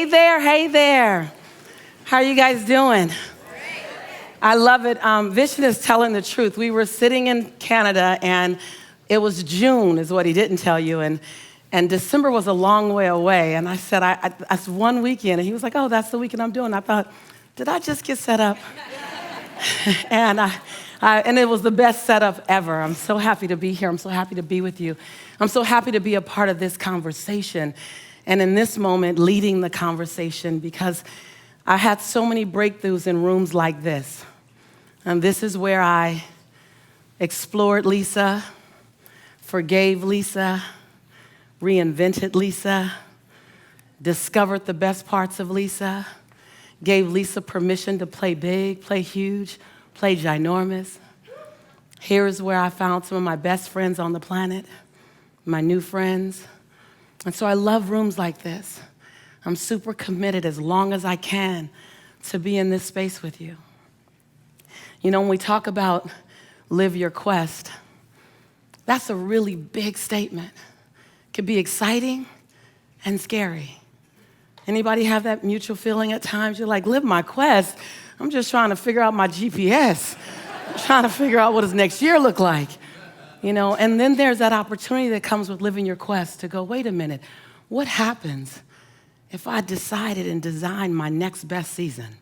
Hey there, hey there. How are you guys doing? I love it. Vishen is telling the truth. We were sitting in Canada, and it was June, is what he didn't tell you, and December was a long way away. And I said, that's one weekend, and he was like, oh, that's the weekend I'm doing. I thought, did I just get set up? and it was the best setup ever. I'm so happy to be here. I'm so happy to be with you. I'm so happy to be a part of this conversation, and in this moment, leading the conversation, because I had so many breakthroughs in rooms like this. And this is where I explored Lisa, forgave Lisa, reinvented Lisa, discovered the best parts of Lisa, gave Lisa permission to play big, play huge, play ginormous. Here is where I found some of my best friends on the planet, my new friends. And so I love rooms like this. I'm super committed as long as I can to be in this space with you. You know, when we talk about live your quest, that's a really big statement. It can be exciting and scary. Anybody have that mutual feeling at times? You're like, live my quest? I'm just trying to figure out my GPS. I'm trying to figure out what does next year look like. You know, and then there's that opportunity that comes with living your quest to go, wait a minute, what happens if I decided and designed my next best season?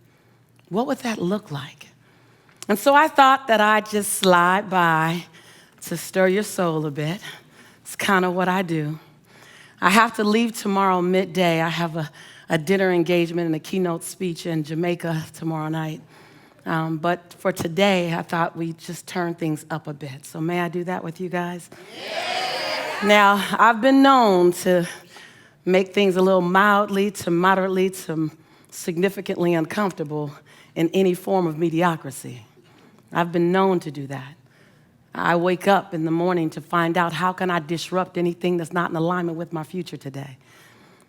What would that look like? And so I thought that I'd just slide by to stir your soul a bit. It's kind of what I do. I have to leave tomorrow midday. I have a dinner engagement and a keynote speech in Jamaica tomorrow night. But for today, I thought we'd just turn things up a bit. So may I do that with you guys? Yeah. Now, I've been known to make things a little mildly to moderately to significantly uncomfortable in any form of mediocrity. I've been known to do that. I wake up in the morning to find out how can I disrupt anything that's not in alignment with my future today.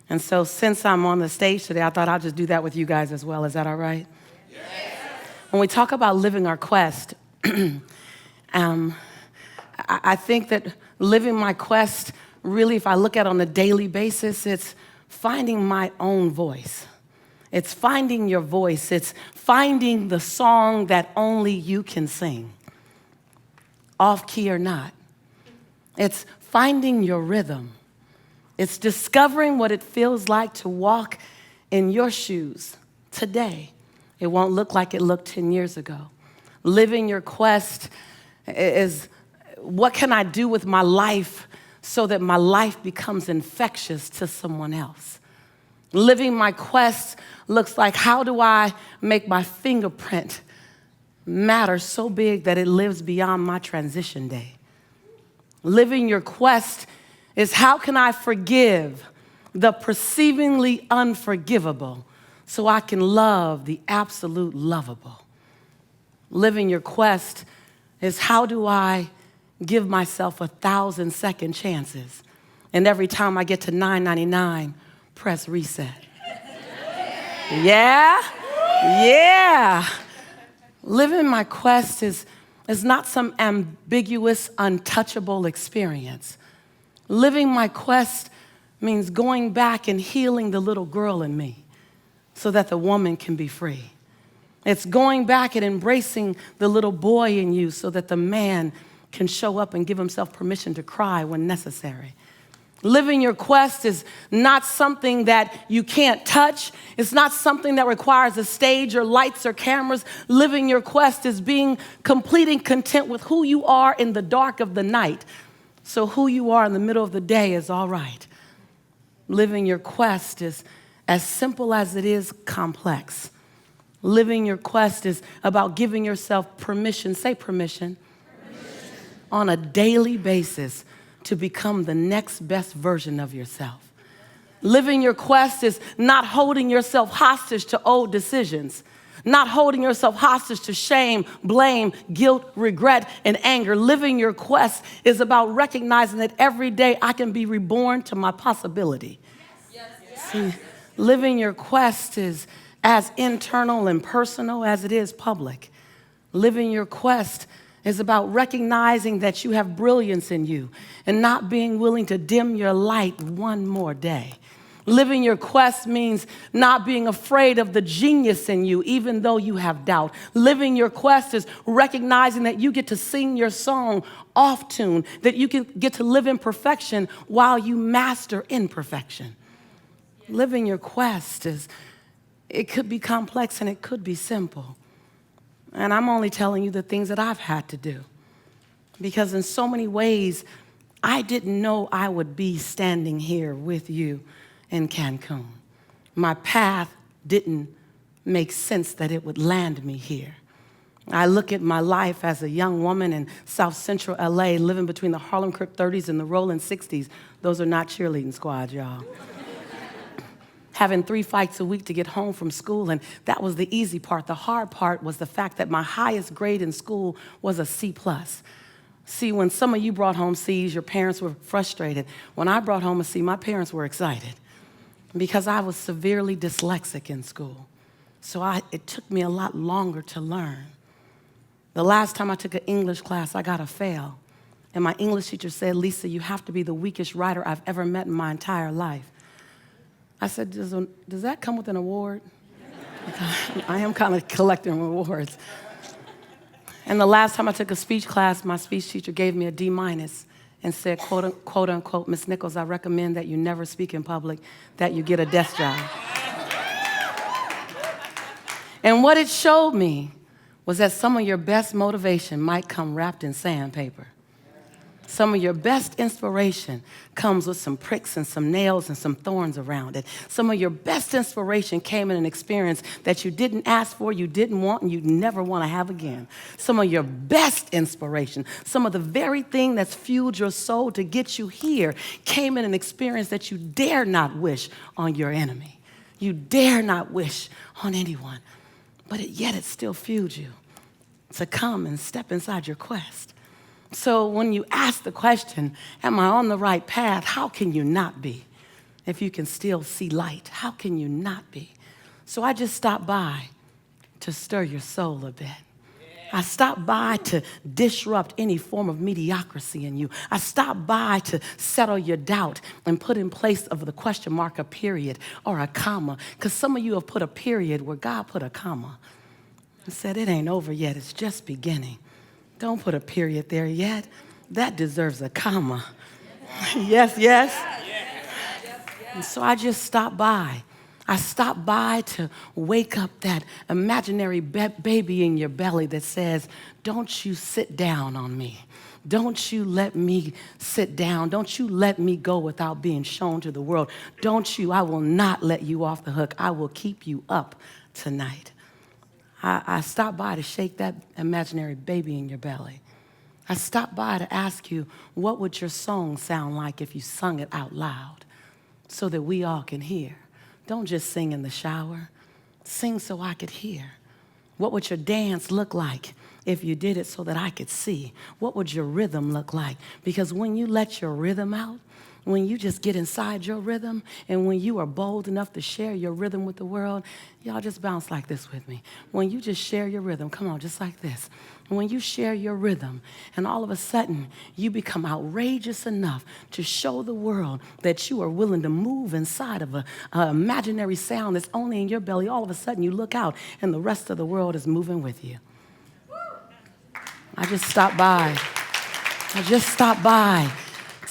And so since I'm on the stage today, I thought I'll just do that with you guys as well. Is that all right? Yes. When we talk about living our quest, I think that living my quest, really, if I look at it on a daily basis, it's finding my own voice. It's finding your voice. It's finding the song that only you can sing, off key or not. It's finding your rhythm. It's discovering what it feels like to walk in your shoes today. It won't look like it looked 10 years ago. Living your quest is what can I do with my life so that my life becomes infectious to someone else. Living my quest looks like how do I make my fingerprint matter so big that it lives beyond my transition day. Living your quest is how can I forgive the perceivingly unforgivable so I can love the absolute lovable. Living your quest is how do I give myself 1,000 second chances, and every time I get to 999, press reset. Yeah? Yeah. Living my quest is not some ambiguous, untouchable experience. Living my quest means going back and healing the little girl in me so that the woman can be free. It's going back and embracing the little boy in you so that the man can show up and give himself permission to cry when necessary. Living your quest is not something that you can't touch. It's not something that requires a stage or lights or cameras. Living your quest is being complete and content with who you are in the dark of the night. So who you are in the middle of the day is all right. Living your quest is as simple as it is complex. Living your quest is about giving yourself permission, say permission, on a daily basis to become the next best version of yourself. Living your quest is not holding yourself hostage to old decisions, not holding yourself hostage to shame, blame, guilt, regret, and anger. Living your quest is about recognizing that every day I can be reborn to my possibility. Yes. Yes. See, living your quest is as internal and personal as it is public. Living your quest is about recognizing that you have brilliance in you and not being willing to dim your light one more day. Living your quest means not being afraid of the genius in you, even though you have doubt. Living your quest is recognizing that you get to sing your song off tune, that you can get to live in perfection while you master imperfection. Living your quest it could be complex and it could be simple. And I'm only telling you the things that I've had to do. Because in so many ways, I didn't know I would be standing here with you in Cancun. My path didn't make sense that it would land me here. I look at my life as a young woman in South Central LA, living between the Harlem Crip 30s and the Rolling 60s. Those are not cheerleading squads, y'all. Having 3 fights a week to get home from school, and that was the easy part. The hard part was the fact that my highest grade in school was a C+. See, when some of you brought home C's, your parents were frustrated. When I brought home a C, my parents were excited because I was severely dyslexic in school. So it took me a lot longer to learn. The last time I took an English class, I got a fail. And my English teacher said, "Lisa, you have to be the weakest writer I've ever met in my entire life." I said, does that come with an award? I am kind of collecting rewards. And the last time I took a speech class, my speech teacher gave me a D- and said, quote unquote, "Miss Nichols, I recommend that you never speak in public, that you get a desk job." And what it showed me was that some of your best motivation might come wrapped in sandpaper. Some of your best inspiration comes with some pricks and some nails and some thorns around it. Some of your best inspiration came in an experience that you didn't ask for, you didn't want, and you never want to have again. Some of your best inspiration, some of the very thing that's fueled your soul to get you here, came in an experience that you dare not wish on your enemy. You dare not wish on anyone. But yet it still fueled you to come and step inside your quest. So when you ask the question, am I on the right path? How can you not be? If you can still see light, how can you not be? So I just stopped by to stir your soul a bit. I stopped by to disrupt any form of mediocrity in you. I stopped by to settle your doubt and put in place of the question mark a period or a comma. Because some of you have put a period where God put a comma and said, it ain't over yet, it's just beginning. Don't put a period there yet. That deserves a comma. Yes, yes. And so I just stopped by. I stopped by to wake up that imaginary baby in your belly that says, don't you sit down on me. Don't you let me sit down. Don't you let me go without being shown to the world. I will not let you off the hook. I will keep you up tonight. I stopped by to shake that imaginary baby in your belly. I stopped by to ask you, what would your song sound like if you sung it out loud so that we all can hear? Don't just sing in the shower. Sing so I could hear. What would your dance look like if you did it so that I could see? What would your rhythm look like? Because when you let your rhythm out, when you just get inside your rhythm, and when you are bold enough to share your rhythm with the world, y'all just bounce like this with me. When you just share your rhythm, come on, just like this. When you share your rhythm, and all of a sudden, you become outrageous enough to show the world that you are willing to move inside of an imaginary sound that's only in your belly, all of a sudden you look out, and the rest of the world is moving with you. I just stopped by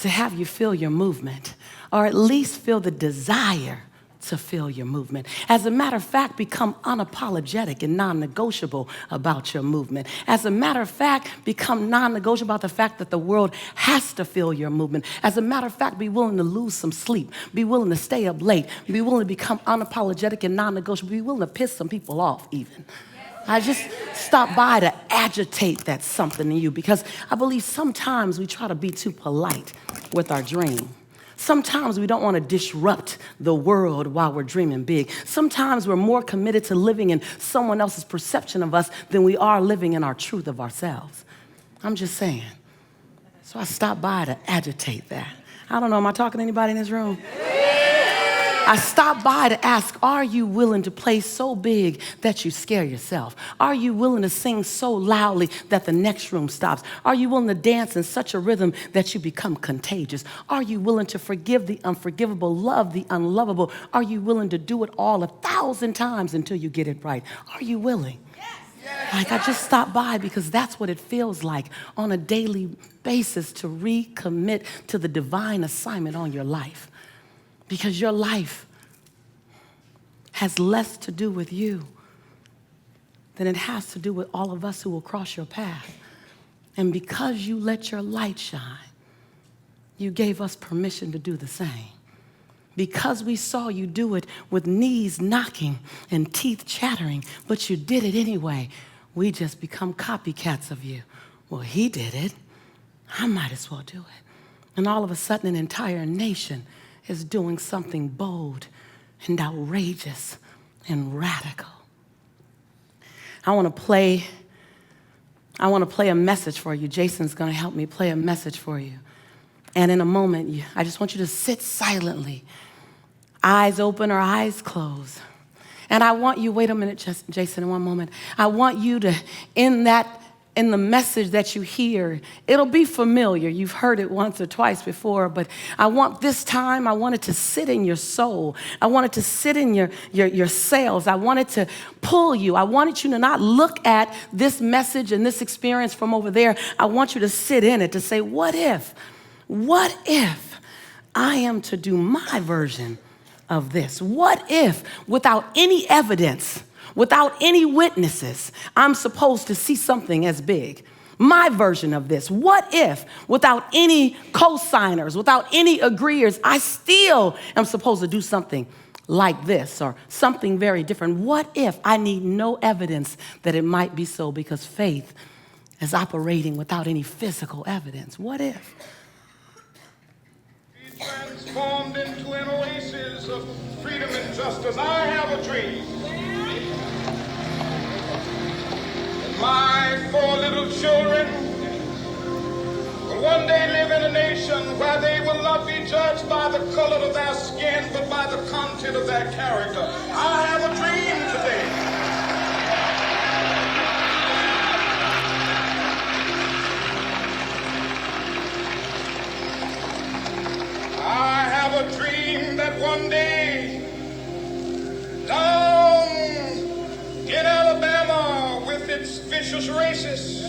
to have you feel your movement, or at least feel the desire to feel your movement. As a matter of fact, become unapologetic and non-negotiable about your movement. As a matter of fact, become non-negotiable about the fact that the world has to feel your movement. As a matter of fact, be willing to lose some sleep, be willing to stay up late, be willing to become unapologetic and non-negotiable, be willing to piss some people off even. I just stopped by to agitate that something in you, because I believe sometimes we try to be too polite with our dream. Sometimes we don't want to disrupt the world while we're dreaming big. Sometimes we're more committed to living in someone else's perception of us than we are living in our truth of ourselves. I'm just saying. So I stopped by to agitate that. I don't know, am I talking to anybody in this room? I stopped by to ask, are you willing to play so big that you scare yourself? Are you willing to sing so loudly that the next room stops? Are you willing to dance in such a rhythm that you become contagious? Are you willing to forgive the unforgivable, love the unlovable? Are you willing to do it all 1,000 times until you get it right? Are you willing? Like, I just stopped by because that's what it feels like on a daily basis to recommit to the divine assignment on your life. Because your life has less to do with you than it has to do with all of us who will cross your path. And because you let your light shine, you gave us permission to do the same. Because we saw you do it with knees knocking and teeth chattering, but you did it anyway, we just become copycats of you. Well, he did it. I might as well do it. And all of a sudden, an entire nation is doing something bold and outrageous and radical. I want to play a message for you. Jason's going to help me play a message for you. And in a moment, I just want you to sit silently, eyes open or eyes closed. And I want you, wait a minute, Jason, in one moment. I want you to, in the message that you hear, it'll be familiar. You've heard it once or twice before, but I want it to sit in your soul. I want it to sit in your cells. I want it to pull you. I wanted you to not look at this message and this experience from over there. I want you to sit in it, to say, what if I am to do my version of this? What if, without any evidence, without any witnesses, I'm supposed to see something as big? My version of this. What if, without any co-signers, without any agreeers, I still am supposed to do something like this or something very different? What if I need no evidence that it might be so, because faith is operating without any physical evidence? What if? Be transformed into an oasis of freedom and justice. I have a dream. My 4 little children will one day live in a nation where they will not be judged by the color of their skin, but by the content of their character. I have a dream today. I have a dream that one day, down in Alabama, with its vicious racists,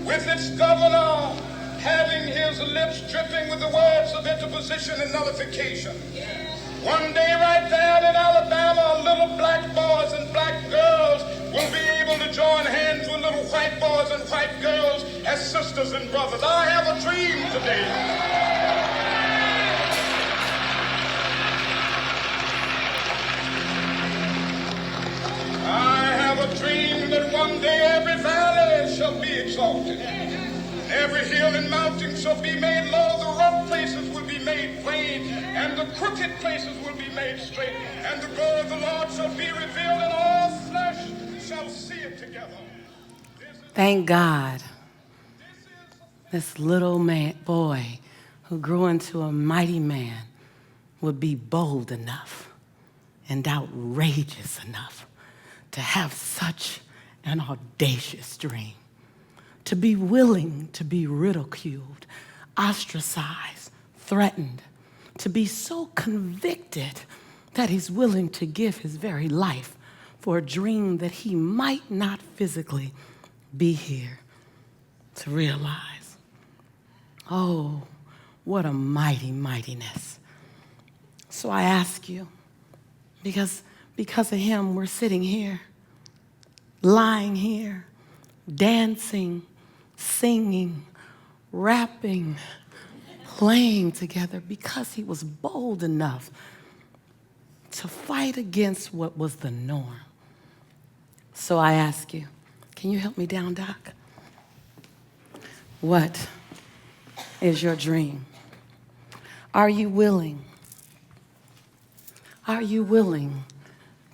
with its governor having his lips dripping with the words of interposition and nullification. One day right there in Alabama, little black boys and black girls will be able to join hands with little white boys and white girls as sisters and brothers. I have a dream today. I have a dream that one day every valley shall be exalted. Every hill and mountain shall be made low. The rough places will be made plain, and the crooked places will be made straight. And the glory of the Lord shall be revealed, and all flesh shall see it together. Thank God. This little boy who grew into a mighty man would be bold enough and outrageous enough to have such an audacious dream, to be willing to be ridiculed, ostracized, threatened, to be so convicted that he's willing to give his very life for a dream that he might not physically be here to realize. Oh, what a mighty mightiness. So I ask you, because of him, we're sitting here, lying here, dancing, singing, rapping, playing together, because he was bold enough to fight against what was the norm. So I ask you, can you help me down, Doc? What is your dream? Are you willing? Are you willing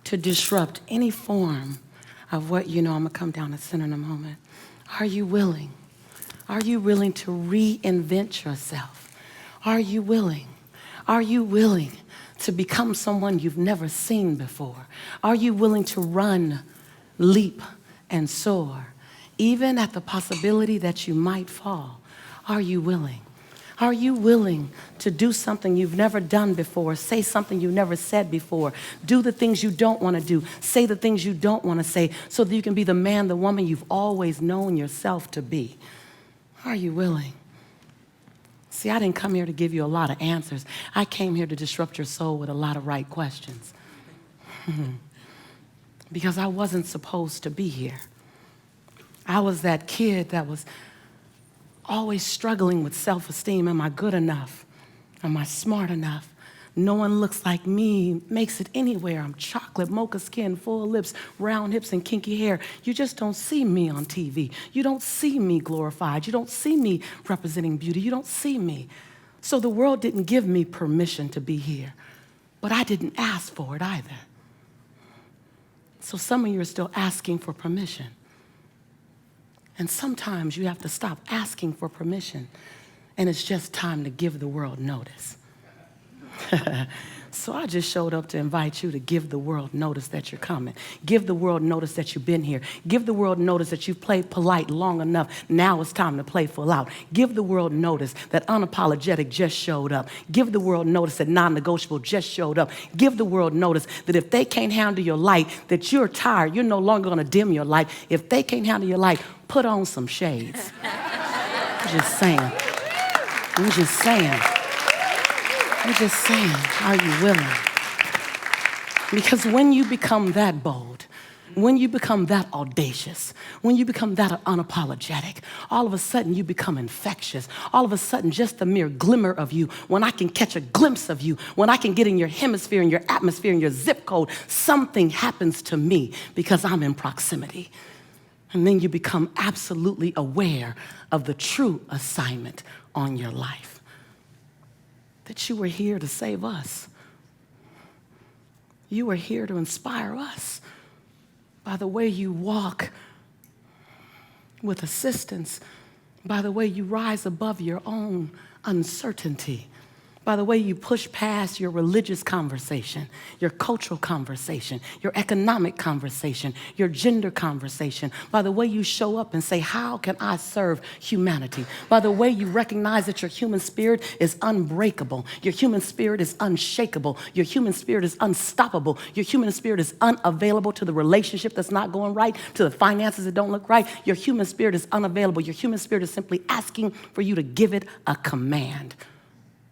to disrupt any form of what, I'm going to come down to center in a moment. Are you willing? Are you willing to reinvent yourself? Are you willing? Are you willing to become someone you've never seen before? Are you willing to run, leap, and soar, even at the possibility that you might fall? Are you willing? Are you willing to do something you've never done before, say something you've never said before, do the things you don't want to do, say the things you don't want to say, so that you can be the man, the woman you've always known yourself to be? Are you willing? See, I didn't come here to give you a lot of answers. I came here to disrupt your soul with a lot of right questions. Because I wasn't supposed to be here. I was that kid that was always struggling with self-esteem. Am I good enough? Am I smart enough? No one looks like me, makes it anywhere. I'm chocolate, mocha skin, full lips, round hips, and kinky hair. You just don't see me on TV. You don't see me glorified. You don't see me representing beauty. You don't see me. So the world didn't give me permission to be here, but I didn't ask for it either. So some of you are still asking for permission. And sometimes you have to stop asking for permission, and it's just time to give the world notice. So I just showed up to invite you to give the world notice that you're coming. Give the world notice that you've been here. Give the world notice that you've played polite long enough. Now it's time to play full out. Give the world notice that unapologetic just showed up. Give the world notice that non-negotiable just showed up. Give the world notice that if they can't handle your light, that you're tired, you're no longer going to dim your light. If they can't handle your light, put on some shades. I'm just saying. I'm just saying. I'm just saying, are you willing? Because when you become that bold, when you become that audacious, when you become that unapologetic, all of a sudden you become infectious. All of a sudden, just the mere glimmer of you, when I can catch a glimpse of you, when I can get in your hemisphere, in your atmosphere, in your zip code, something happens to me because I'm in proximity. And then you become absolutely aware of the true assignment on your life. That you were here to save us. You were here to inspire us by the way you walk with assistance, by the way you rise above your own uncertainty, by the way you push past your religious conversation, your cultural conversation, your economic conversation, your gender conversation, by the way you show up and say, how can I serve humanity? By the way you recognize that your human spirit is unbreakable, your human spirit is unshakable, your human spirit is unstoppable, your human spirit is unavailable to the relationship that's not going right, to the finances that don't look right. Your human spirit is unavailable. Your human spirit is simply asking for you to give it a command.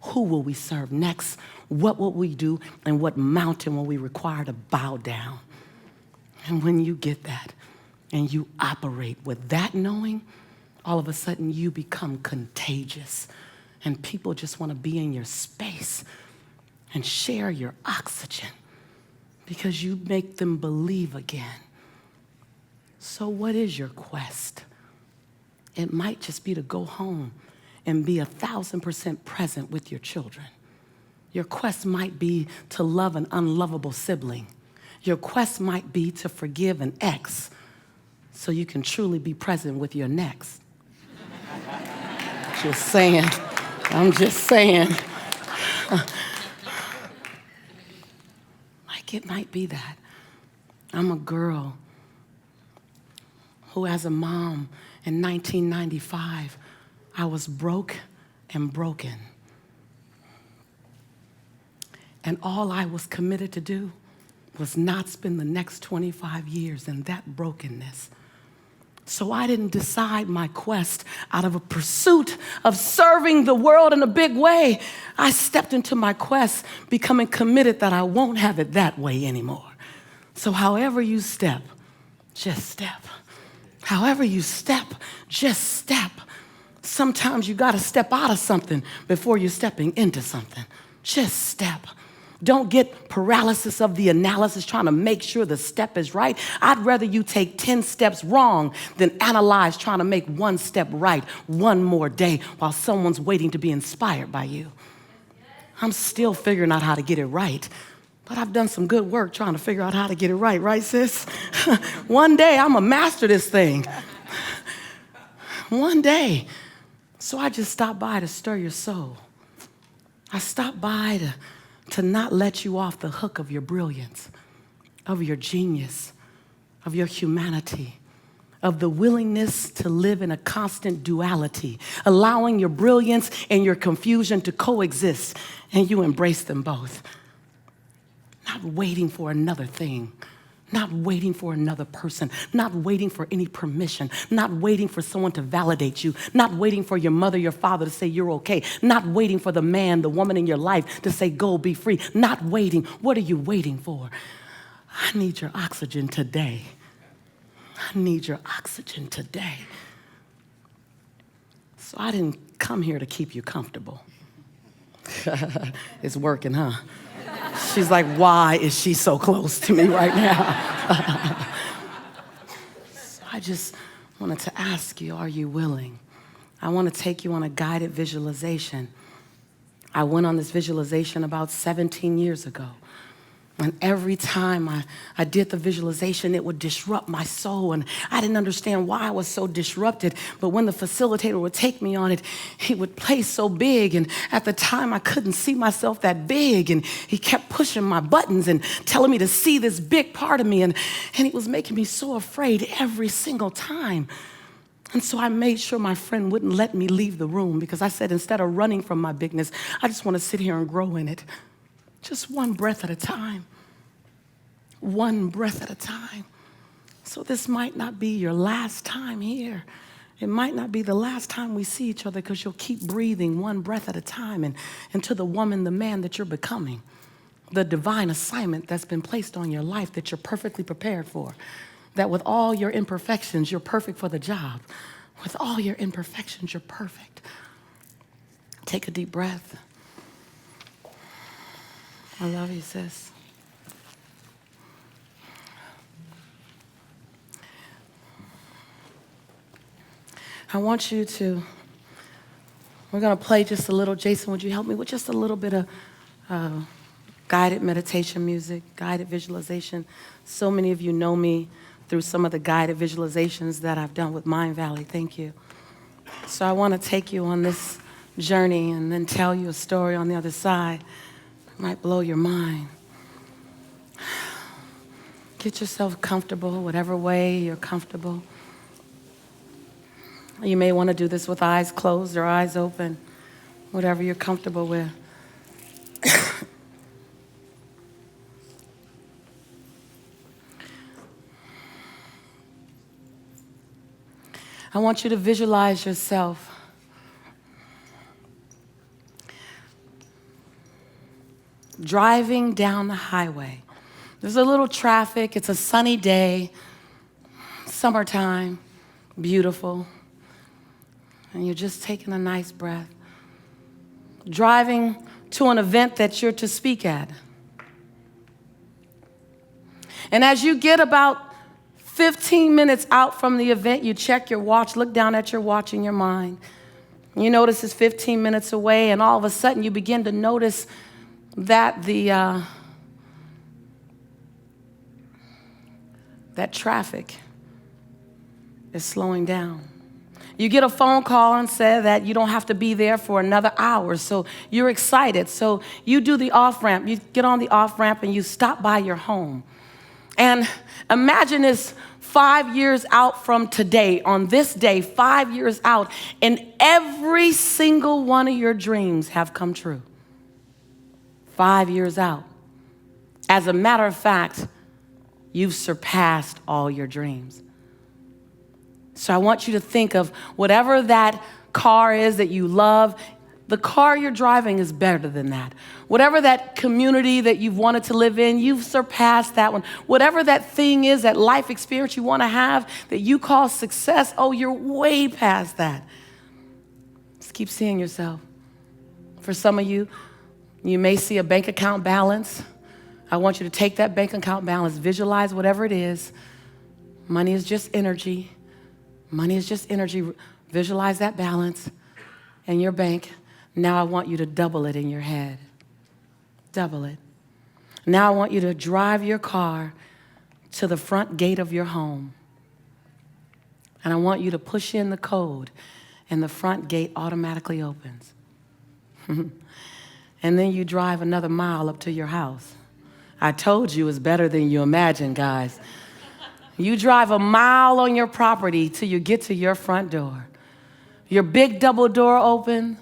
Who will we serve next? What will we do? And what mountain will we require to bow down? And when you get that and you operate with that knowing, all of a sudden you become contagious. And people just want to be in your space and share your oxygen because you make them believe again. So what is your quest? It might just be to go home and be 1,000% present with your children. Your quest might be to love an unlovable sibling. Your quest might be to forgive an ex so you can truly be present with your next. Just saying. I'm just saying. Like it might be that. I'm a girl who, as a mom in 1995, I was broke and broken. And all I was committed to do was not spend the next 25 years in that brokenness. So I didn't decide my quest out of a pursuit of serving the world in a big way. I stepped into my quest becoming committed that I won't have it that way anymore. So however you step, just step. However you step, just step. Sometimes you got to step out of something before you're stepping into something. Just step. Don't get paralysis of the analysis trying to make sure the step is right. I'd rather you take 10 steps wrong than analyze trying to make one step right one more day while someone's waiting to be inspired by you. I'm still figuring out how to get it right, but I've done some good work trying to figure out how to get it right, sis? One day I'm going to master this thing. One day. So I just stopped by to stir your soul. I stopped by to not let you off the hook of your brilliance, of your genius, of your humanity, of the willingness to live in a constant duality, allowing your brilliance and your confusion to coexist, and you embrace them both. Not waiting for another thing, not waiting for another person, not waiting for any permission, not waiting for someone to validate you, not waiting for your mother, your father to say you're okay, not waiting for the man, the woman in your life to say go, be free, not waiting. What are you waiting for? I need your oxygen today. I need your oxygen today. So I didn't come here to keep you comfortable. It's working, huh? She's like, why is she so close to me right now? So I just wanted to ask you, are you willing? I want to take you on a guided visualization. I went on this visualization about 17 years ago. And every time I did the visualization, it would disrupt my soul. And I didn't understand why I was so disrupted. But when the facilitator would take me on it, he would play so big. And at the time, I couldn't see myself that big. And he kept pushing my buttons and telling me to see this big part of me. And he was making me so afraid every single time. And so I made sure my friend wouldn't let me leave the room, because I said, instead of running from my bigness, I just want to sit here and grow in it. Just one breath at a time. One breath at a time. So this might not be your last time here. It might not be the last time we see each other, because you'll keep breathing one breath at a time and into the woman, the man that you're becoming, the divine assignment that's been placed on your life that you're perfectly prepared for, that with all your imperfections, you're perfect for the job. With all your imperfections, you're perfect. Take a deep breath. I love you, sis. I want you to, we're going to play just a little. Jason, would you help me with just a little bit of guided meditation music, guided visualization? So many of you know me through some of the guided visualizations that I've done with Mind Valley. Thank you. So I want to take you on this journey and then tell you a story on the other side. It might blow your mind. Get yourself comfortable, whatever way you're comfortable. You may want to do this with eyes closed or eyes open, whatever you're comfortable with. I want you to visualize yourself driving down the highway. There's a little traffic. It's a sunny day, summertime, beautiful. And you're just taking a nice breath. Driving to an event that you're to speak at. And as you get about 15 minutes out from the event, you check your watch, look down at your watch in your mind. You notice it's 15 minutes away, and all of a sudden you begin to notice that that traffic is slowing down. You get a phone call and say that you don't have to be there for another hour, so you're excited. So you do the off-ramp. You get on the off-ramp and you stop by your home. And imagine it's 5 years out from today, on this day, 5 years out, and every single one of your dreams have come true. 5 years out. As a matter of fact, you've surpassed all your dreams. So I want you to think of whatever that car is that you love. The car you're driving is better than that. Whatever that community that you've wanted to live in, you've surpassed that one. Whatever that thing is, that life experience you want to have that you call success, oh, you're way past that. Just keep seeing yourself. For some of you, you may see a bank account balance. I want you to take that bank account balance, visualize whatever it is. Money is just energy. Money is just energy. Visualize that balance in your bank. Now I want you to double it in your head. Double it. Now I want you to drive your car to the front gate of your home. And I want you to push in the code, and the front gate automatically opens. and then you drive another mile up to your house. I told you it's better than you imagine, guys. You drive a mile on your property till you get to your front door. Your big double door open.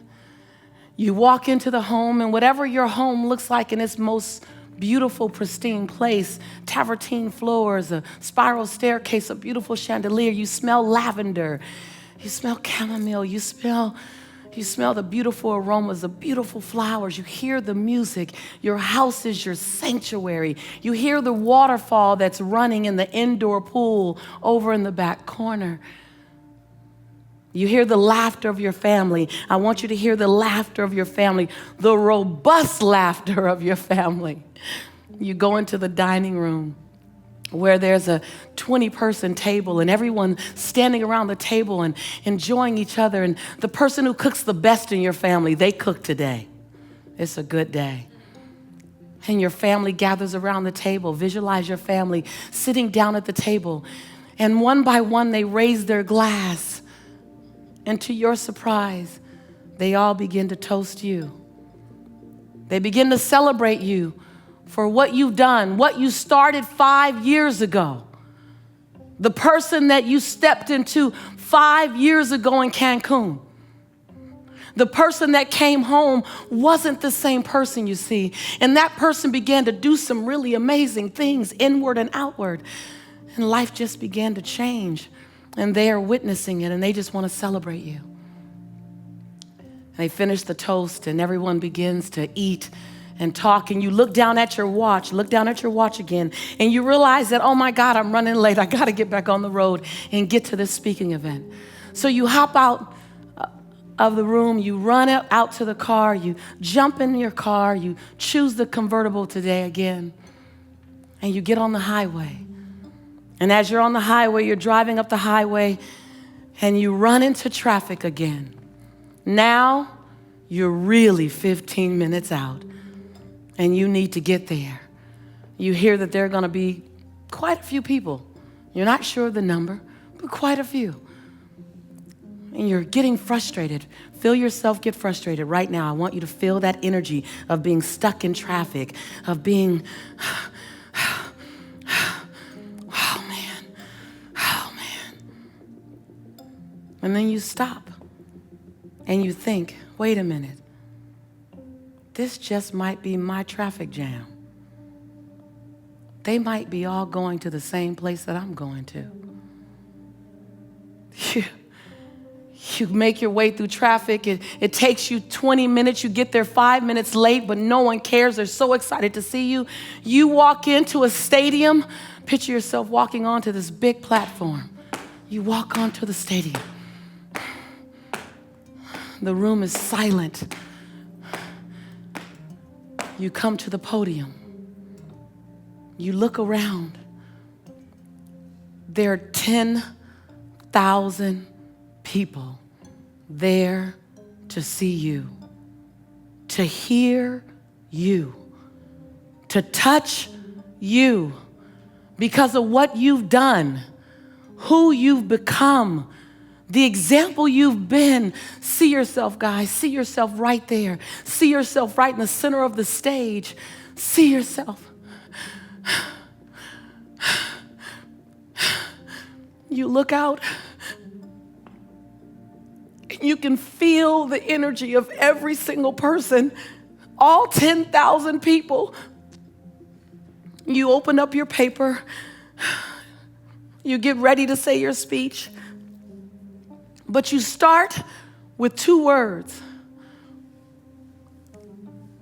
You walk into the home, and whatever your home looks like in its most beautiful, pristine place, travertine floors, a spiral staircase, a beautiful chandelier. You smell lavender. You smell chamomile. You smell the beautiful aromas, the beautiful flowers. You hear the music. Your house is your sanctuary. You hear the waterfall that's running in the indoor pool over in the back corner. You hear the laughter of your family. I want you to hear the laughter of your family, the robust laughter of your family. You go into the dining room where there's a 20-person table and everyone standing around the table and enjoying each other. And the person who cooks the best in your family, they cook today. It's a good day. And your family gathers around the table. Visualize your family sitting down at the table. And one by one, they raise their glass. And to your surprise, they all begin to toast you. They begin to celebrate you for what you've done, what you started 5 years ago. The person that you stepped into 5 years ago in Cancun. The person that came home wasn't the same person, you see. And that person began to do some really amazing things, inward and outward. And life just began to change. And they are witnessing it, and they just want to celebrate you. They finish the toast, and everyone begins to eat and talk, and you look down at your watch again, and you realize that, oh my God, I'm running late. I got to get back on the road and get to this speaking event. So you hop out of the room, you run out to the car, you jump in your car, you choose the convertible today again, and you get on the highway. And as you're on the highway, you're driving up the highway and you run into traffic again. Now you're really 15 minutes out and you need to get there. You hear that there are going to be quite a few people. You're not sure of the number, but quite a few. And you're getting frustrated. Feel yourself get frustrated right now. I want you to feel that energy of being stuck in traffic, of being... And then you stop and you think, wait a minute, this just might be my traffic jam. They might be all going to the same place that I'm going to. You make your way through traffic. It takes you 20 minutes. You get there 5 minutes late, but no one cares. They're so excited to see you. You walk into a stadium. Picture yourself walking onto this big platform. You walk onto the stadium. The room is silent. You come to the podium. You look around. There are 10,000 people there to see you, to hear you, to touch you because of what you've done, who you've become, the example you've been. See yourself, guys. See yourself right there. See yourself right in the center of the stage. See yourself. You look out and you can feel the energy of every single person, all 10,000 people. You open up your paper. You get ready to say your speech. But you start with 2 words.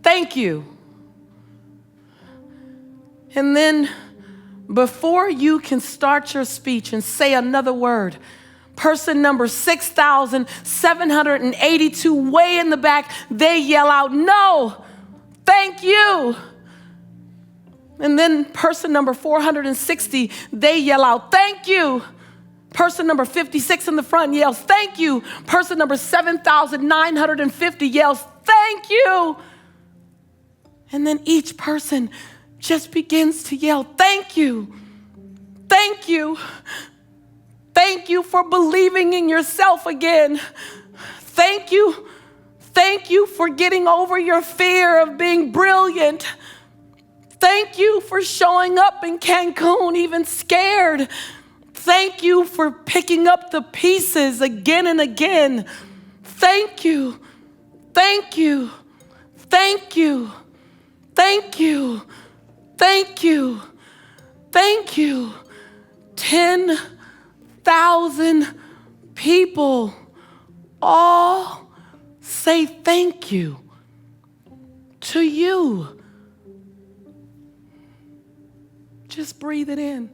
Thank you. And then before you can start your speech and say another word, person number 6,782 way in the back, they yell out, no, thank you. And then person number 460, they yell out, thank you. Person number 56 in the front yells, thank you. Person number 7,950 yells, thank you. And then each person just begins to yell, thank you. Thank you. Thank you for believing in yourself again. Thank you Thank you for getting over your fear of being brilliant. Thank you for showing up in Cancun even scared. Thank you for picking up the pieces again and again. Thank you. Thank you. Thank you. Thank you. Thank you. Thank you. 10,000 people all say thank you to you. Just breathe it in.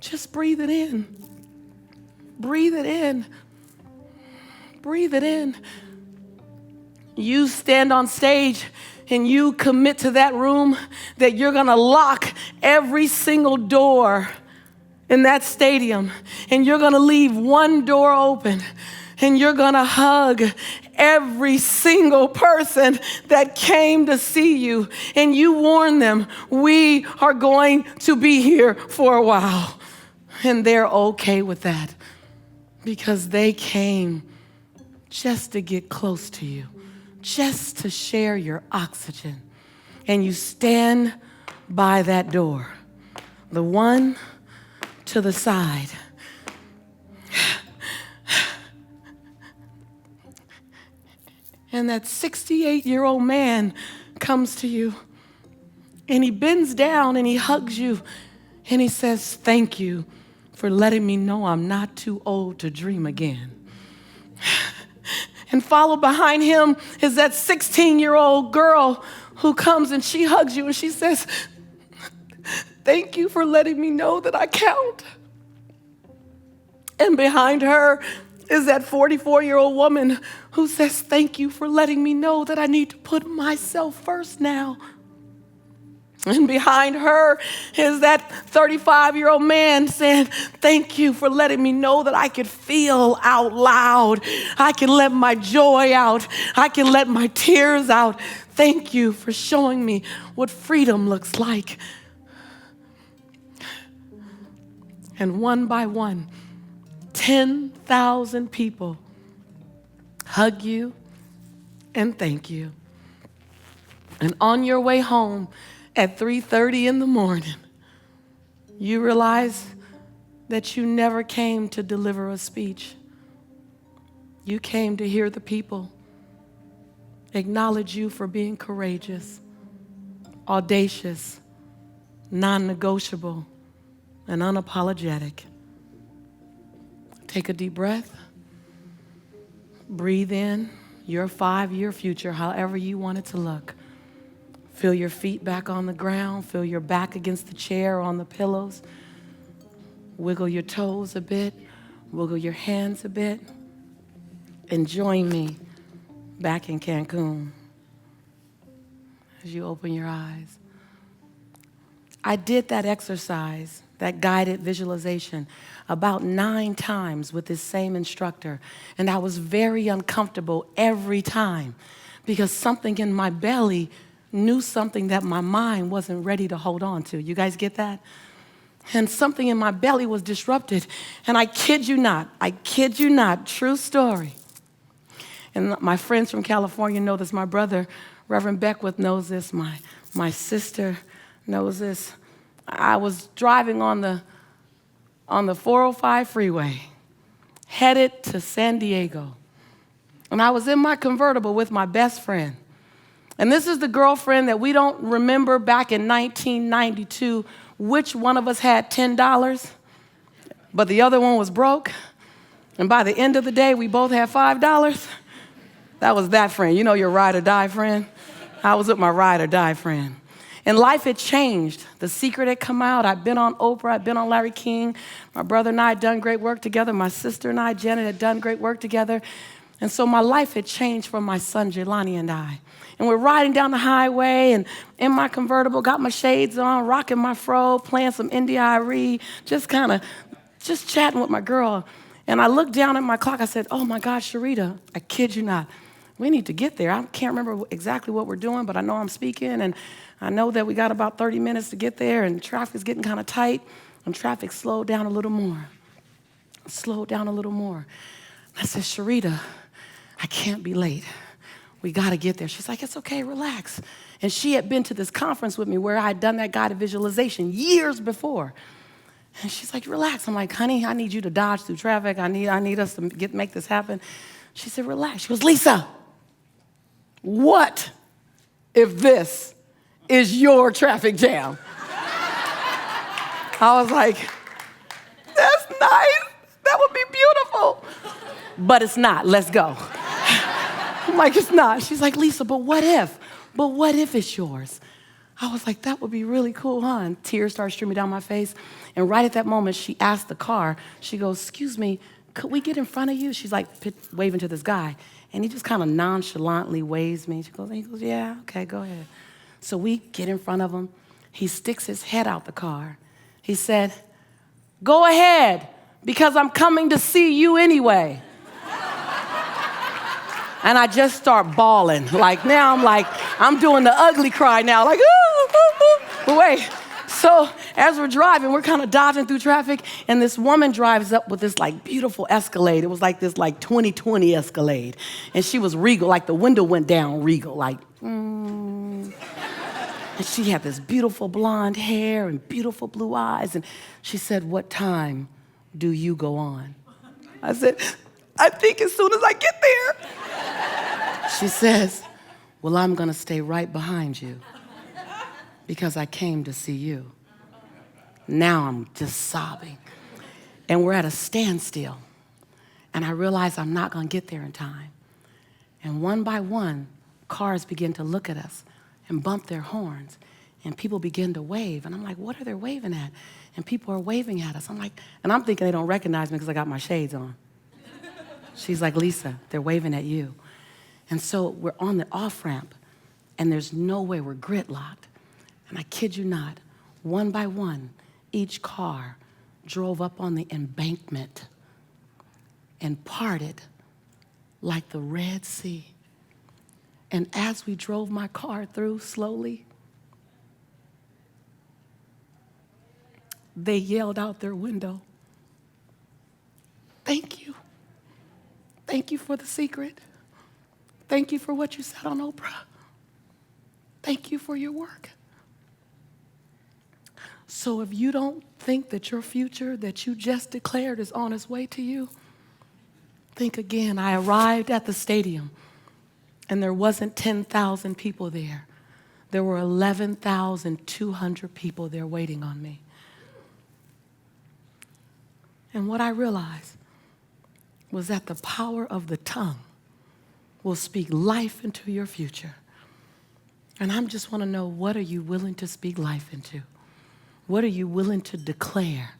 Just breathe it in. Breathe it in. Breathe it in. You stand on stage and you commit to that room that you're gonna lock every single door in that stadium, and you're gonna leave one door open, and you're gonna hug every single person that came to see you, and you warn them, we are going to be here for a while. And they're okay with that because they came just to get close to you, just to share your oxygen. And you stand by that door, the one to the side. And that 68-year-old man comes to you, and he bends down and he hugs you, and he says, thank you for letting me know I'm not too old to dream again. And followed behind him is that 16-year-old girl who comes and she hugs you and she says, thank you for letting me know that I count. And behind her is that 44-year-old woman who says, thank you for letting me know that I need to put myself first now. And behind her is that 35-year-old man saying, thank you for letting me know that I could feel out loud. I can let my joy out. I can let my tears out. Thank you for showing me what freedom looks like. And one by one, 10,000 people hug you and thank you. And on your way home at 3:30 in the morning, you realize that you never came to deliver a speech. You came to hear the people acknowledge you for being courageous, audacious, non-negotiable, and unapologetic. Take a deep breath. Breathe in your 5-year future, however you want it to look. Feel your feet back on the ground. Feel your back against the chair or on the pillows. Wiggle your toes a bit. Wiggle your hands a bit. And join me back in Cancun as you open your eyes. I did that exercise, that guided visualization, about 9 times with this same instructor. And I was very uncomfortable every time because something in my belly knew something that my mind wasn't ready to hold on to. You guys get that? And something in my belly was disrupted. And I kid you not, true story. And my friends from California know this. My brother, Reverend Beckwith, knows this. My sister knows this. I was driving on the 405 freeway, headed to San Diego. And I was in my convertible with my best friend. And this is the girlfriend that we don't remember back in 1992 which one of us had $10, but the other one was broke. And by the end of the day, we both had $5. That was that friend. You know your ride or die friend? I was with my ride or die friend. And life had changed. The Secret had come out. I'd been on Oprah. I'd been on Larry King. My brother and I had done great work together. My sister and I, Janet, had done great work together. And so my life had changed for my son, Jelani, and I. And we're riding down the highway and in my convertible, got my shades on, rocking my fro, playing some Indie just chatting with my girl. And I looked down at my clock. I said, oh my God, Sharita, I kid you not. We need to get there. I can't remember exactly what we're doing, but I know I'm speaking. And I know that we got about 30 minutes to get there and traffic's getting kind of tight. And traffic slowed down a little more. I said, Sharita, I can't be late. We got to get there. She's like, it's okay, relax. And she had been to this conference with me where I had done that guided visualization years before. And she's like, relax. I'm like, honey, I need you to dodge through traffic. I need us to make this happen. She said, relax. She goes, Lisa, what if this is your traffic jam? I was like, that's nice. That would be beautiful. But it's not. Let's go. I'm like, it's not. She's like, Lisa, but what if? But what if it's yours? I was like, that would be really cool, huh? And tears started streaming down my face. And right at that moment, she asked the car, she goes, excuse me, could we get in front of you? She's like waving to this guy. And he just kind of nonchalantly waves me. He goes, yeah, okay, go ahead. So we get in front of him. He sticks his head out the car. He said, go ahead, because I'm coming to see you anyway. And I just start bawling. Like now I'm doing the ugly cry now, like, ooh, ooh, ooh. But wait, so as we're driving, we're kind of dodging through traffic, and this woman drives up with this like beautiful Escalade. It was like this like 2020 Escalade. And she was regal, like the window went down regal, like, And she had this beautiful blonde hair and beautiful blue eyes. And she said, what time do you go on? I said, I think as soon as I get there. She says, well, I'm going to stay right behind you because I came to see you. Now I'm just sobbing. And we're at a standstill. And I realize I'm not going to get there in time. And one by one, cars begin to look at us and bump their horns. And people begin to wave. And I'm like, what are they waving at? And people are waving at us. I'm like, and I'm thinking they don't recognize me because I got my shades on. She's like, Lisa, they're waving at you. And so we're on the off-ramp, and there's no way, we're gridlocked. And I kid you not, one by one, each car drove up on the embankment and parted like the Red Sea. And as we drove my car through slowly, they yelled out their window, thank you. Thank you for the secret. Thank you for what you said on Oprah. Thank you for your work. So if you don't think that your future that you just declared is on its way to you, think again. I arrived at the stadium, and there wasn't 10,000 people there. There were 11,200 people there waiting on me. And what I realized was that the power of the tongue will speak life into your future. And I just want to know, what are you willing to speak life into? What are you willing to declare?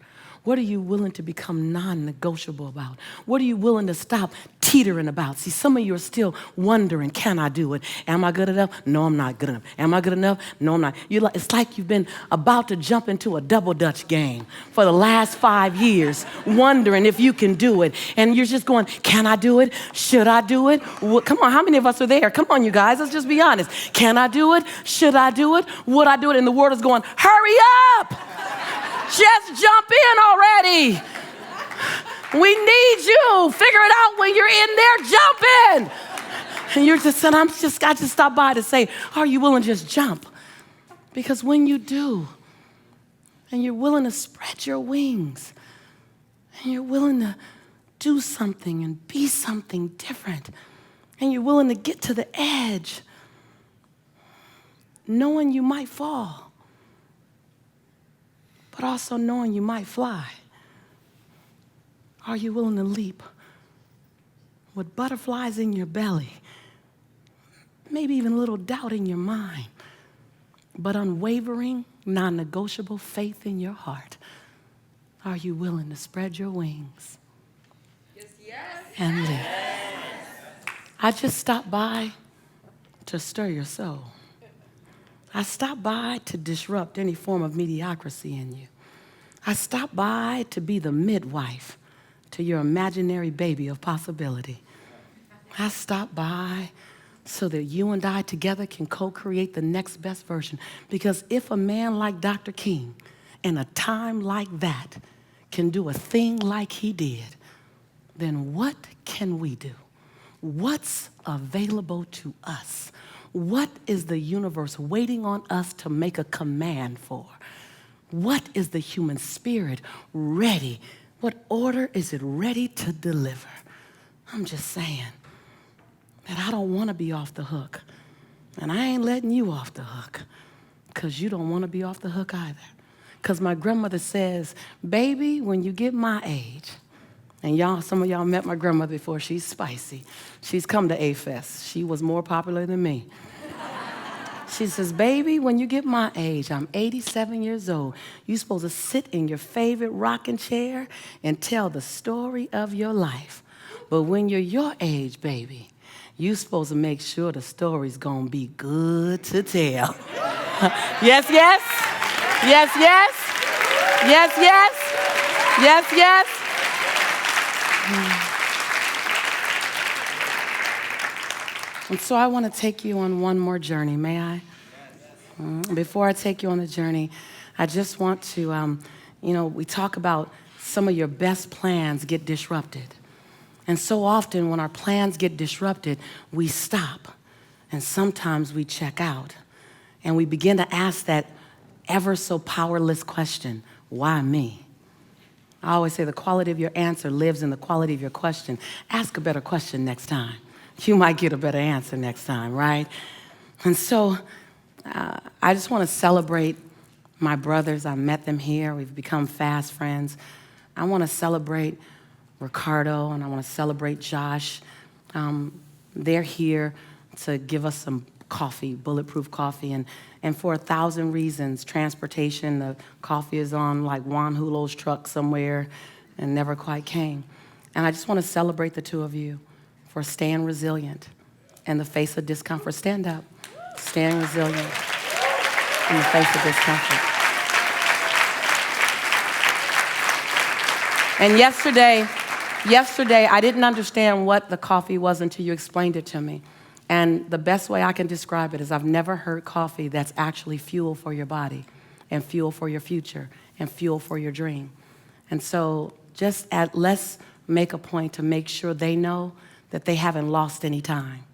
What are you willing to become non-negotiable about? What are you willing to stop teetering about? See, some of you are still wondering, can I do it? Am I good enough? No, I'm not good enough. Am I good enough? No, I'm not. It's like you've been about to jump into a double dutch game for the last 5 years, wondering if you can do it. And you're just going, can I do it? Should I do it? Come on, how many of us are there? Come on, you guys, let's just be honest. Can I do it? Should I do it? Would I do it? And the world is going, hurry up! Just jump in already. We need you. Figure it out when you're in there. Jump in. And you're just saying, I just stopped by to say, are you willing to just jump? Because when you do, and you're willing to spread your wings, and you're willing to do something and be something different, and you're willing to get to the edge, knowing you might fall, but also knowing you might fly. Are you willing to leap with butterflies in your belly, maybe even a little doubt in your mind, but unwavering, non-negotiable faith in your heart? Are you willing to spread your wings and leap? I just stopped by to stir your soul. I stopped by to disrupt any form of mediocrity in you. I stopped by to be the midwife to your imaginary baby of possibility. I stopped by so that you and I together can co-create the next best version. Because if a man like Dr. King in a time like that can do a thing like he did, then what can we do? what's available to us? What is the universe waiting on us to make a command for? What is the human spirit ready? What order is it ready to deliver? I'm just saying that I don't want to be off the hook. And I ain't letting you off the hook because you don't want to be off the hook either. Because my grandmother says, baby, when you get my age, and y'all, some of y'all met my grandmother before, she's spicy. She's come to A-Fest. She was more popular than me. She says, baby, when you get my age, I'm 87 years old, you're supposed to sit in your favorite rocking chair and tell the story of your life. But when you're your age, baby, you're supposed to make sure the story's gonna be good to tell. Yes, yes. Yes, yes. Yes, yes. Yes, yes. And so I want to take you on one more journey, may I? Before I take you on the journey, I just want to, we talk about some of your best plans get disrupted. And so often when our plans get disrupted, we stop. And sometimes we check out. And we begin to ask that ever so powerless question, why me? I always say the quality of your answer lives in the quality of your question. Ask a better question next time. You might get a better answer next time, right? And so I just want to celebrate my brothers. I met them here. We've become fast friends. I want to celebrate Ricardo, and I want to celebrate Josh. They're here to give us some coffee, bulletproof coffee, and for 1,000 reasons, transportation, the coffee is on like Juan Hulo's truck somewhere and never quite came. And I just want to celebrate the two of you for staying resilient in the face of discomfort. Stand up. Staying resilient in the face of discomfort. And yesterday, I didn't understand what the coffee was until you explained it to me. And the best way I can describe it is I've never heard coffee that's actually fuel for your body and fuel for your future and fuel for your dream. And so let's make a point to make sure they know that they haven't lost any time,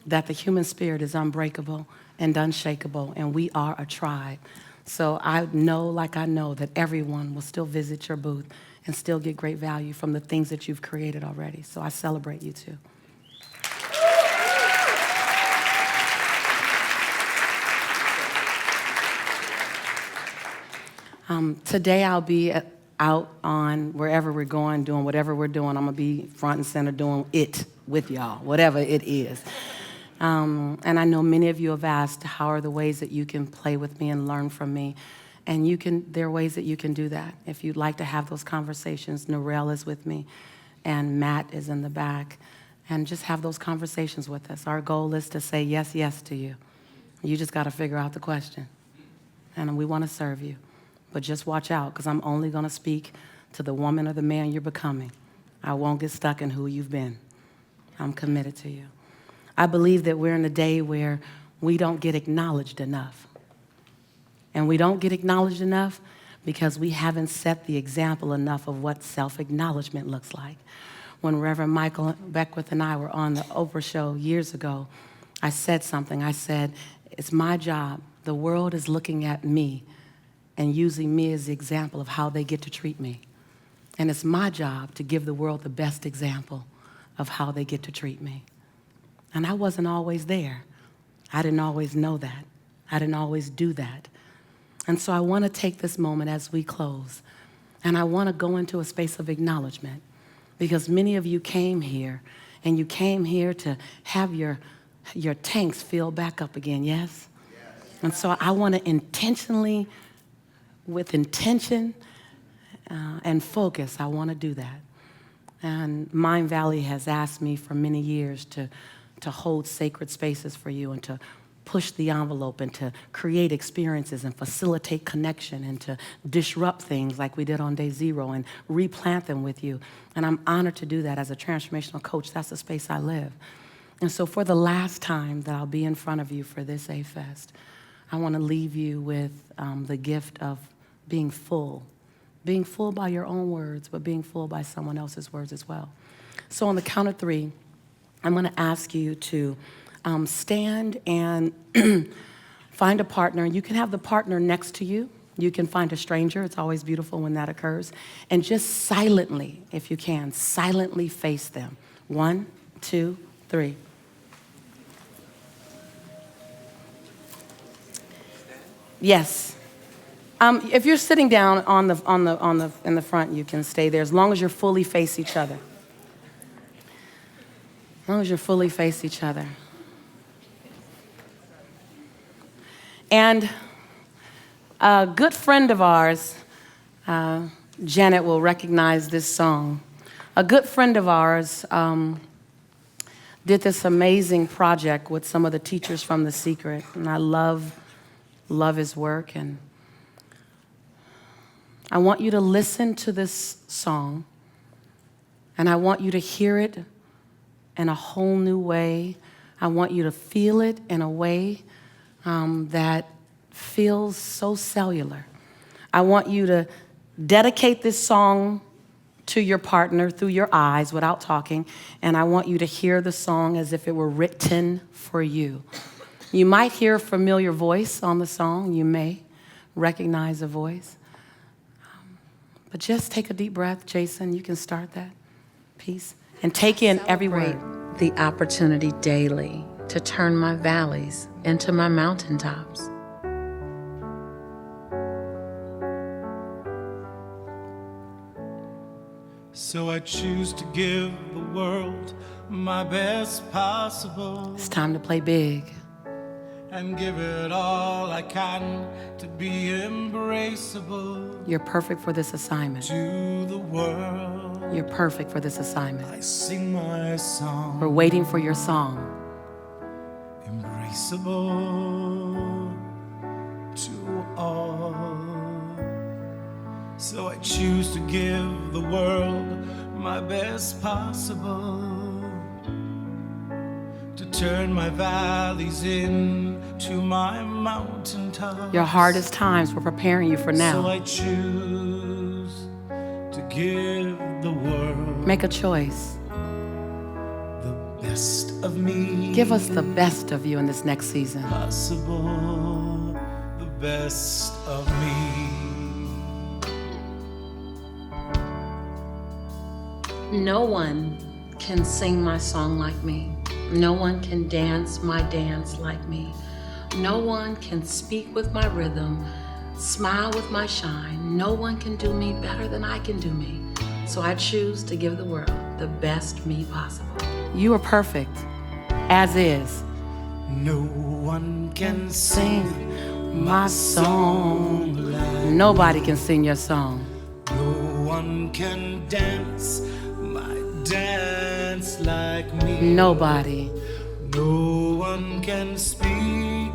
that the human spirit is unbreakable and unshakable, and we are a tribe. So I know that everyone will still visit your booth and still get great value from the things that you've created already. So I celebrate you too. Today I'll be out on wherever we're going, doing whatever we're doing. I'm going to be front and center doing it with y'all, whatever it is. And I know many of you have asked, how are the ways that you can play with me and learn from me? And there are ways that you can do that. If you'd like to have those conversations, Narelle is with me, and Matt is in the back. And just have those conversations with us. Our goal is to say yes, yes to you. You just got to figure out the question. And we want to serve you. But just watch out, because I'm only going to speak to the woman or the man you're becoming. I won't get stuck in who you've been. I'm committed to you. I believe that we're in a day where we don't get acknowledged enough. And we don't get acknowledged enough because we haven't set the example enough of what self-acknowledgement looks like. When Reverend Michael Beckwith and I were on the Oprah show years ago, I said something. I said, it's my job. The world is looking at me and using me as the example of how they get to treat me. And it's my job to give the world the best example of how they get to treat me. And I wasn't always there. I didn't always know that. I didn't always do that. And so I want to take this moment as we close, and I want to go into a space of acknowledgement, because many of you came here, and you came here to have your tanks filled back up again, yes? And so I want to intentionally, with intention and focus, I want to do that. And Mind Valley has asked me for many years to hold sacred spaces for you and to push the envelope and to create experiences and facilitate connection and to disrupt things like we did on day 0 and replant them with you. And I'm honored to do that as a transformational coach. That's the space I live. And so for the last time that I'll be in front of you for this A-Fest, I want to leave you with the gift of being full by your own words, but being full by someone else's words as well. So on the count of 3, I'm going to ask you to stand and find a partner. You can have the partner next to you. You can find a stranger. It's always beautiful when that occurs. And just silently, if you can, silently face them. 1, 2, 3. Yes. If you're sitting down in the front, you can stay there as long as you're fully face each other. As long as you're fully face each other. And a good friend of ours, Janet will recognize this song. A good friend of ours did this amazing project with some of the teachers from The Secret, and I love his work. And I want you to listen to this song, and I want you to hear it in a whole new way. I want you to feel it in a way that feels so cellular. I want you to dedicate this song to your partner through your eyes without talking, and I want you to hear the song as if it were written for you. You might hear a familiar voice on the song. You may recognize a voice. But just take a deep breath. Jason, you can start that piece. And take in every word. The opportunity daily to turn my valleys into my mountaintops. So I choose to give the world my best possible. It's time to play big. And give it all I can to be embraceable. You're perfect for this assignment. To the world. You're perfect for this assignment. I sing my song. We're waiting for your song. Embraceable to all. So I choose to give the world my best possible. To turn my valleys into my mountaintops. Your hardest times, we're preparing you for now. So I choose to give the world. Make a choice. The best of me. Give us the best of you in this next season. Possible, the best of me. No one can sing my song like me. No one can dance my dance like me. No one can speak with my rhythm, smile with my shine. No one can do me better than I can do me. So I choose to give the world the best me possible. You are perfect, as is. No one can sing my song. Nobody can sing your song. No one can dance my dance like me. Nobody. No one can speak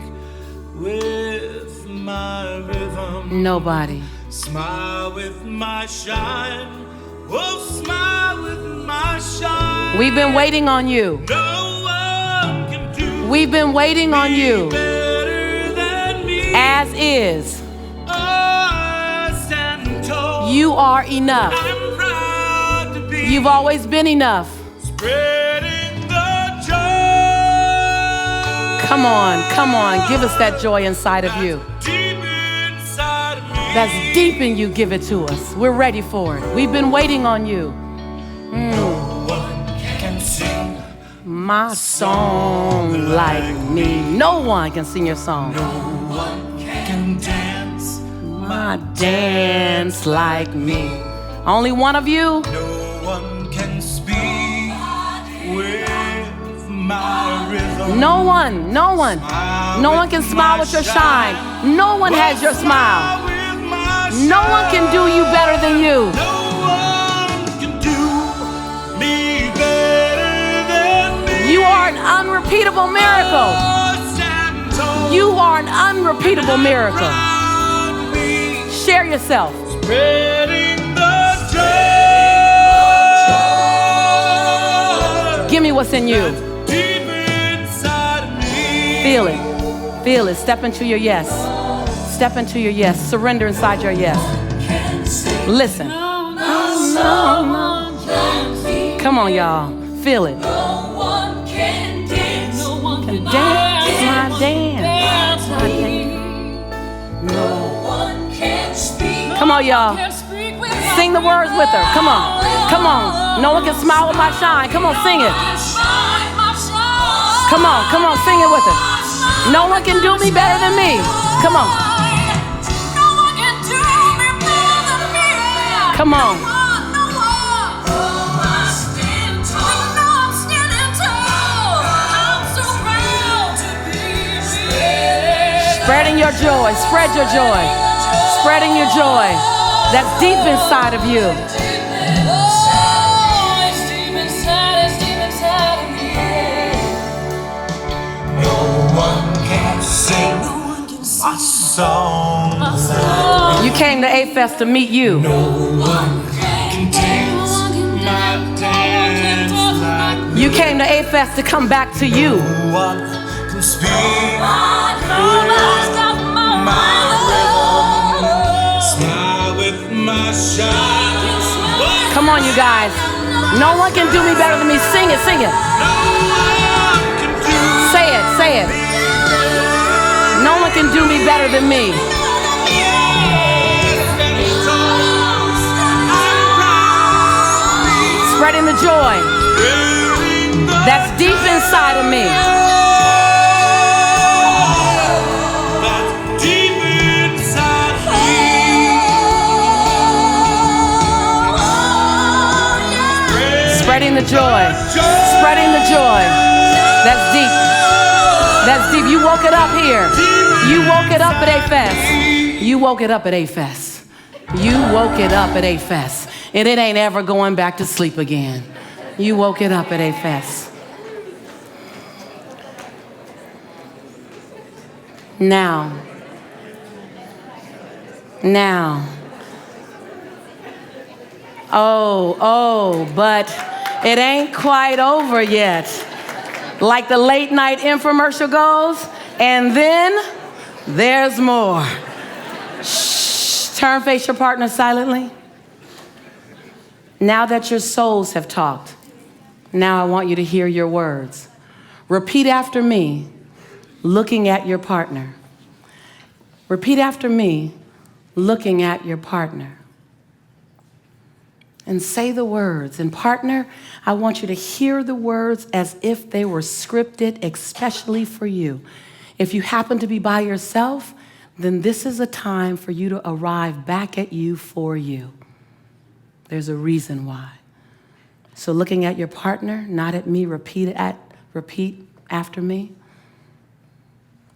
with my rhythm. Nobody. Smile with my shine. Oh, smile with my shine. We've been waiting on you. No one can do. We've been waiting on you. Better than me. As is. I stand tall. You are enough. I'm proud to be. You've always been enough. Spreading the joy. Come on. Give us that joy inside of you. Deep inside of me. That's deep in you. Give it to us. We're ready for it. We've been waiting on you. No one can sing my song like me. No one can sing your song. No one can dance my dance like me. Only one of you. No one can speak with my rhythm. No one. No one can smile with your shine. No one has your smile. No one can do you better than you. No one can do me better than me. You are an unrepeatable miracle. You are an unrepeatable miracle. Share yourself. Spreading the joy. Give me what's in you. Deep inside of me. Feel it. Feel it. Step into your yes. Step into your yes. Surrender inside your yes. Listen. Come on, y'all. Feel it. And dance my dance. No one can speak. Come on, y'all. Sing the words with her. Come on. Come on. No one can smile with my shine. Come on, sing it. Come on, sing it with her. No one can do me better than me. Come on. Come on. Spreading your joy. Spread your joy. Spreading your joy. That's deep inside of you. No one can sing my song. You came to A-Fest to meet you. No one can dance my dance like me. You came to A-Fest to come back to you. No one can speak my rhythm. Smile with my shine. Come on, you guys. No one can do me better than me. Sing it, sing it. Say it, say it. No one can do me better than me. Spreading the joy that's deep inside of me. Spreading the joy. Spreading the joy. That's deep. That's deep. You woke it up here. You woke it up at A-Fest. You woke it up at A-Fest. You woke it up at A-Fest. And it ain't ever going back to sleep again. You woke it up at A-Fest. Now. Oh, but it ain't quite over yet. Like the late night infomercial goes, and then there's more. Shh. Turn, face your partner silently. Now that your souls have talked, now I want you to hear your words. Repeat after me, looking at your partner. Repeat after me, looking at your partner. And say the words. And partner, I want you to hear the words as if they were scripted especially for you. If you happen to be by yourself, then this is a time for you to arrive back at you for you. There's a reason why. So looking at your partner, not at me, repeat after me.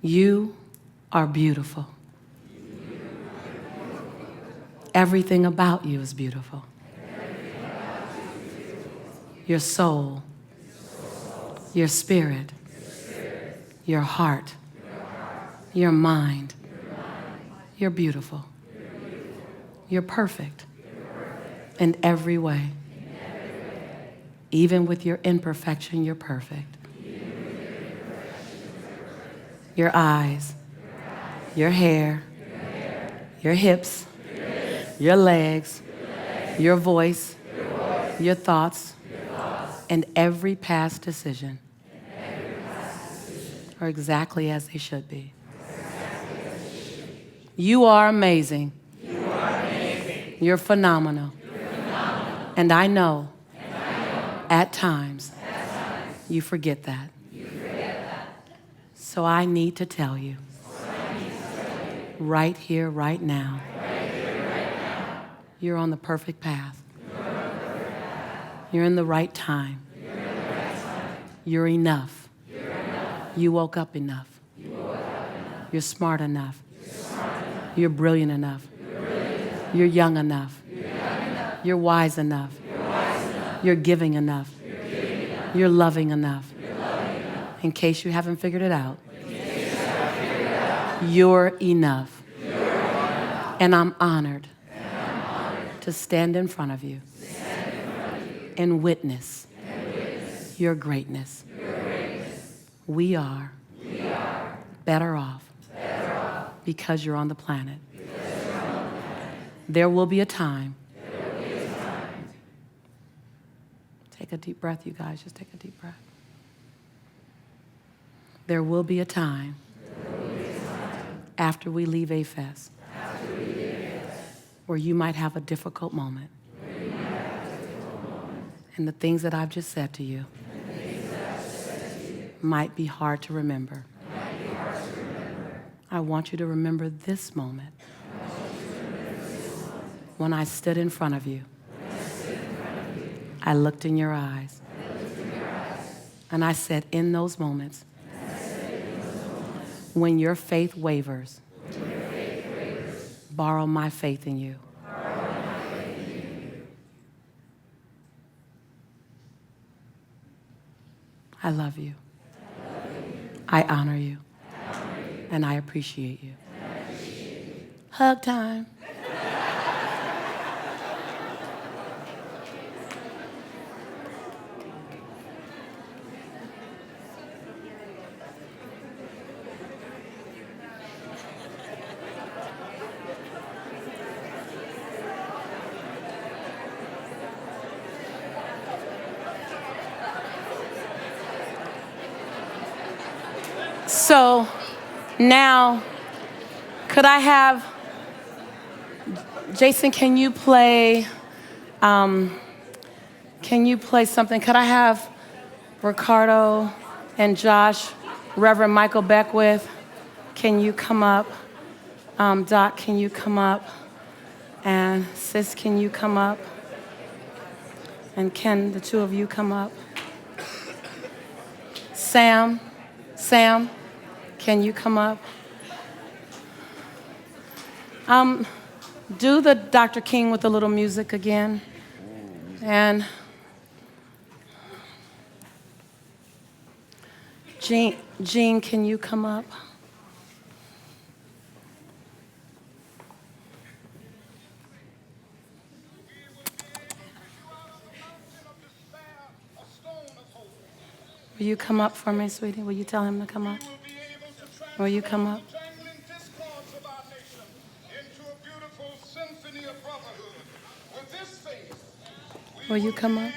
You are beautiful. Everything about you is beautiful. Your soul, your spirit, your heart, your mind. You're beautiful. You're perfect in every way. Even with your imperfection, you're perfect. Your eyes, your hair, your hips, your legs, your voice, your thoughts, and every past decision are exactly as they should be. You are amazing. You're phenomenal. And I know at times you forget that. So I need to tell you right here, right now, you're on the perfect path. You're in the right time. You're enough. You woke up enough. You're smart enough. You're brilliant enough. You're young enough. You're wise enough. You're giving enough. You're loving enough. In case you haven't figured it out, you're enough. And I'm honored to stand in front of you and witness your greatness. We are better off because you're on the planet. There will be a time. Take a deep breath, you guys. Just take a deep breath. there will be a time after we leave AFES where you might have a difficult moment. And the things that I've just said to you might be hard to remember. I want you to remember this moment when I stood in front of you. I looked in your eyes. And I said, in those moments, when your faith wavers, borrow my faith in you. I love you. I honor you. And I appreciate you. Hug time. So now, could I have, Jason, can you play something? Could I have Ricardo and Josh, Reverend Michael Beckwith, can you come up? Doc, can you come up? And Sis, can you come up? And can the two of you come up? Sam, can you come up? Do the Dr. King with a little music again. And Jean, can you come up? Will you come up for me, sweetie? Will you tell him to come up? Will you come up? Will you come up?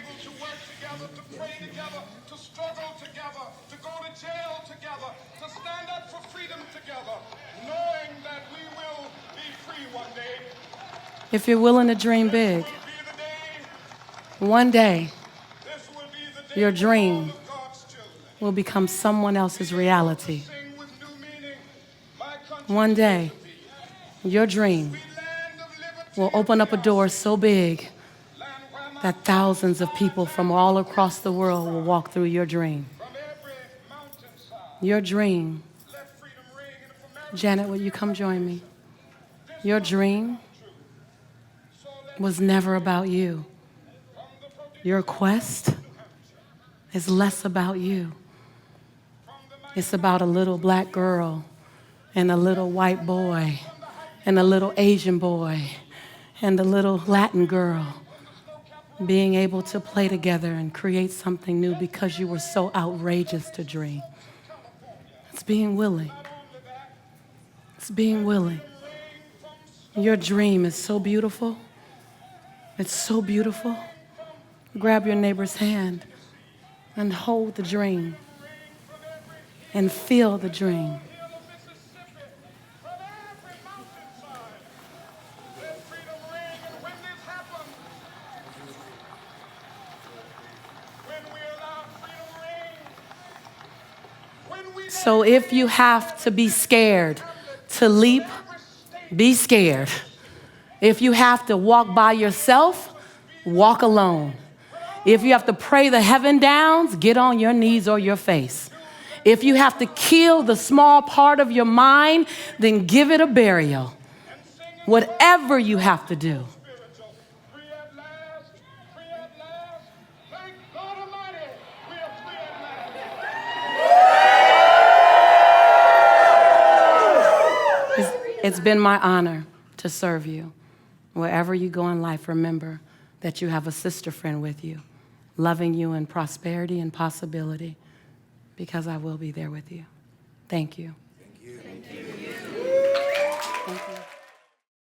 If you're willing to dream big, one day your dream will become someone else's reality. One day, your dream will open up a door so big that thousands of people from all across the world will walk through your dream. Your dream. Janet, will you come join me? Your dream was never about you. Your quest is less about you. It's about a little black girl and a little white boy and a little Asian boy and a little Latin girl being able to play together and create something new because you were so outrageous to dream. It's being willing. It's being willing. Your dream is so beautiful. It's so beautiful. Grab your neighbor's hand and hold the dream and feel the dream. So if you have to be scared to leap, be scared. If you have to walk by yourself, walk alone. If you have to pray the heaven downs, get on your knees or your face. If you have to kill the small part of your mind, then give it a burial. Whatever you have to do. It's been my honor to serve you. Wherever you go in life, remember that you have a sister friend with you, loving you in prosperity and possibility, because I will be there with you. Thank you.